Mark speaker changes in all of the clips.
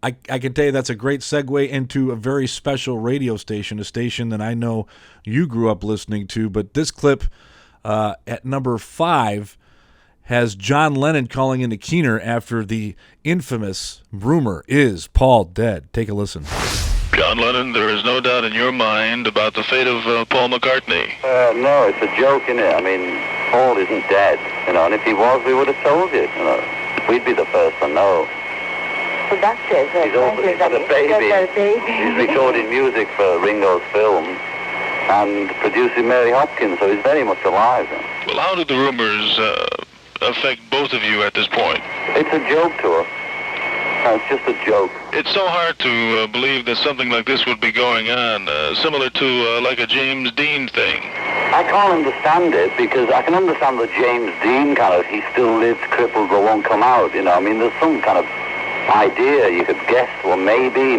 Speaker 1: I can tell you that's a great segue into a very special radio station, a station that I know you grew up listening to. But this clip at number 5 has John Lennon calling into Keener after the infamous rumor, is Paul dead? Take a listen.
Speaker 2: John Lennon, there is no doubt in your mind about the fate of Paul McCartney.
Speaker 3: No, it's a joke, isn't it? I mean, Paul isn't dead, and if he was, we would have told you, We'd be the first to know.
Speaker 4: Well, that's it.
Speaker 3: He's also got a baby. He's recording music for Ringo's film and producing Mary Hopkins, so he's very much alive.
Speaker 2: Well, how did the rumors affect both of you at this point?
Speaker 3: It's a joke to us. It's just a joke.
Speaker 2: It's so hard to believe that something like this would be going on, similar to like a James Dean thing.
Speaker 3: I can't understand it, because I can understand the James Dean he still lives crippled but won't come out, I mean, there's some kind of idea you could guess, well, maybe.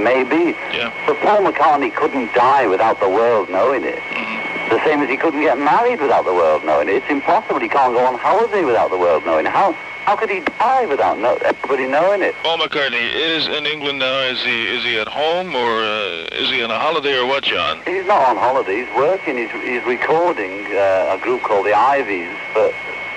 Speaker 2: Yeah.
Speaker 3: But Paul McCartney couldn't die without the world knowing it.
Speaker 2: Mm-hmm.
Speaker 3: The same as he couldn't get married without the world knowing it. It's impossible. He can't go on holiday without the world knowing it. How could he die without everybody knowing it?
Speaker 2: Paul McCartney is in England now. Is he at home, or is he on a holiday, or what, John?
Speaker 3: He's not on holiday. He's working. He's recording a group called the Ivies, but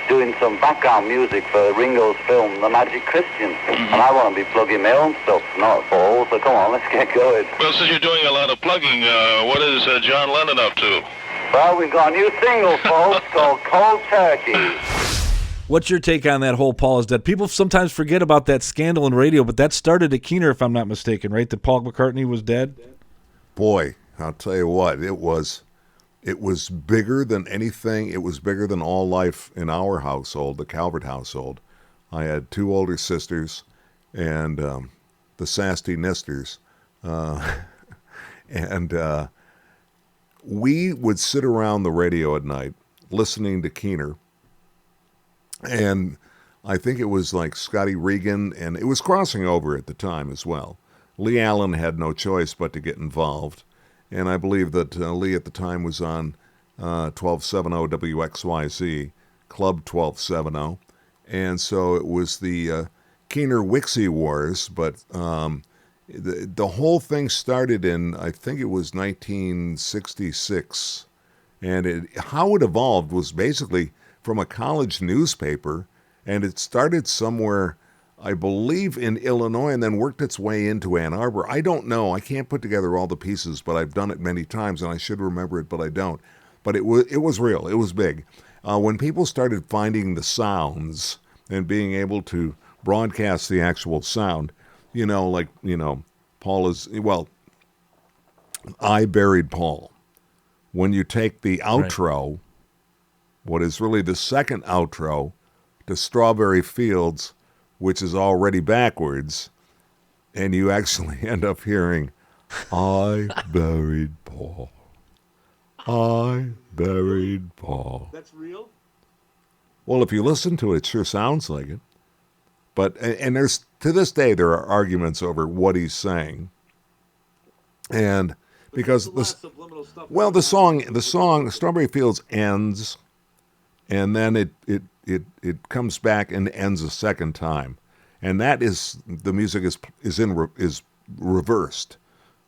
Speaker 3: doing some background music for Ringo's film, The Magic Christian. Mm-hmm. And I want to be plugging my own stuff, not Paul, so come on, let's get going.
Speaker 2: Well, since you're doing a lot of plugging, what is John Lennon up to?
Speaker 3: Well, we've got a new single, folks, called Cold Turkey.
Speaker 1: What's your take on that whole Paul is dead? People sometimes forget about that scandal in radio, but that started at Keener, if I'm not mistaken, right? That Paul McCartney was dead?
Speaker 5: Boy, I'll tell you what, it was bigger than anything. It was bigger than all life in our household, the Calvert household. I had 2 older sisters and the Sasty Nisters. And we would sit around the radio at night listening to Keener. And I think it was like Scotty Regan, and it was crossing over at the time as well. Lee Allen had no choice but to get involved. And I believe that Lee at the time was on 1270 WXYZ, Club 1270. And so it was the Keener-Wixie Wars, but the whole thing started in, I think it was 1966. And how it evolved was basically from a college newspaper, and it started somewhere, I believe, in Illinois, and then worked its way into Ann Arbor. I don't know. I can't put together all the pieces, but I've done it many times, and I should remember it, but I don't. But it was real. It was big. When people started finding the sounds and being able to broadcast the actual sound, Paul is, well, I Buried Paul. When you take the outro, right, what is really the second outro to Strawberry Fields, which is already backwards, and you actually end up hearing, I buried Paul. I buried Paul.
Speaker 1: That's real?
Speaker 5: Well, if you listen to it, it sure sounds like it. But, and there's, to this day, there are arguments over what he's saying. And because the song Strawberry Fields ends, and then it comes back and ends a second time, and that is, the music is reversed,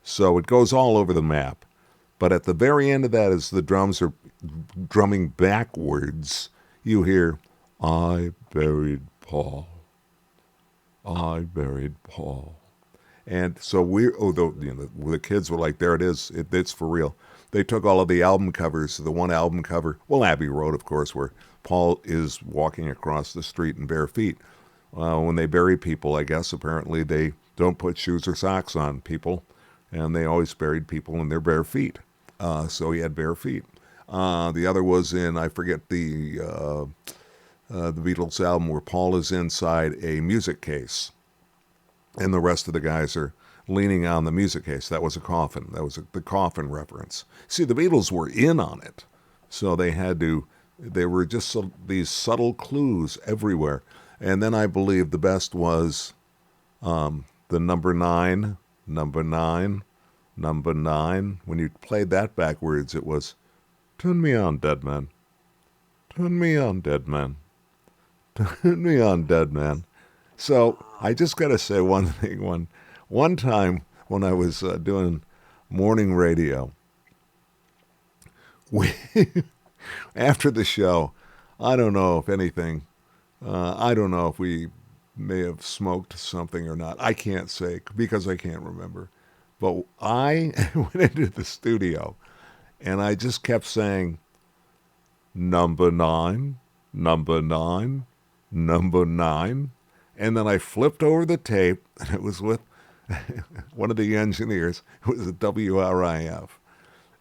Speaker 5: so it goes all over the map. But at the very end of that, as the drums are drumming backwards, you hear, I buried Paul. I buried Paul. And so the kids were like, there it is, it's for real. They took all of the album covers, the one album cover, well, Abbey Road, of course, where Paul is walking across the street in bare feet. When they bury people, I guess, apparently they don't put shoes or socks on people, and they always buried people in their bare feet. So he had bare feet. The other was in, I forget the Beatles album, where Paul is inside a music case, and the rest of the guys are leaning on the music case. That was a coffin. That was the coffin reference. See, the Beatles were in on it, so they were just these subtle clues everywhere. And then I believe the best was the number nine. When you played that backwards, it was, turn me on, dead man. Turn me on, dead man. Turn me on, dead man. So I just got to say one thing. one time when I was doing morning radio, after the show, I don't know if anything, I don't know if we may have smoked something or not. I can't say because I can't remember. But I went into the studio and I just kept saying, number 9, number 9, number 9. And then I flipped over the tape, and it was with one of the engineers. It was a WRIF.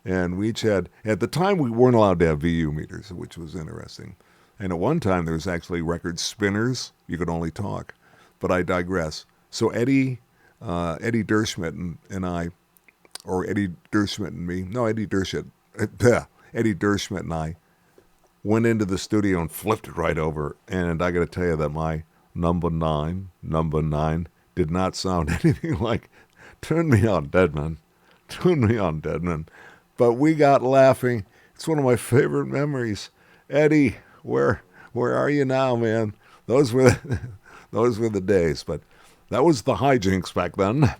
Speaker 5: And we each had, at the time, we weren't allowed to have VU meters, which was interesting. And at one time, there was actually record spinners. You could only talk. But I digress. So Eddie Dershmitt and I, or Eddie Dershmitt and me, no, Eddie Dershmitt and I went into the studio and flipped it right over. And I got to tell you that my number 9 did not sound anything like Turn Me On, Deadman. Turn Me On, Deadman. But we got laughing. It's one of my favorite memories. Eddie, where are you now, man? Those were the days. But that was the hijinks back then.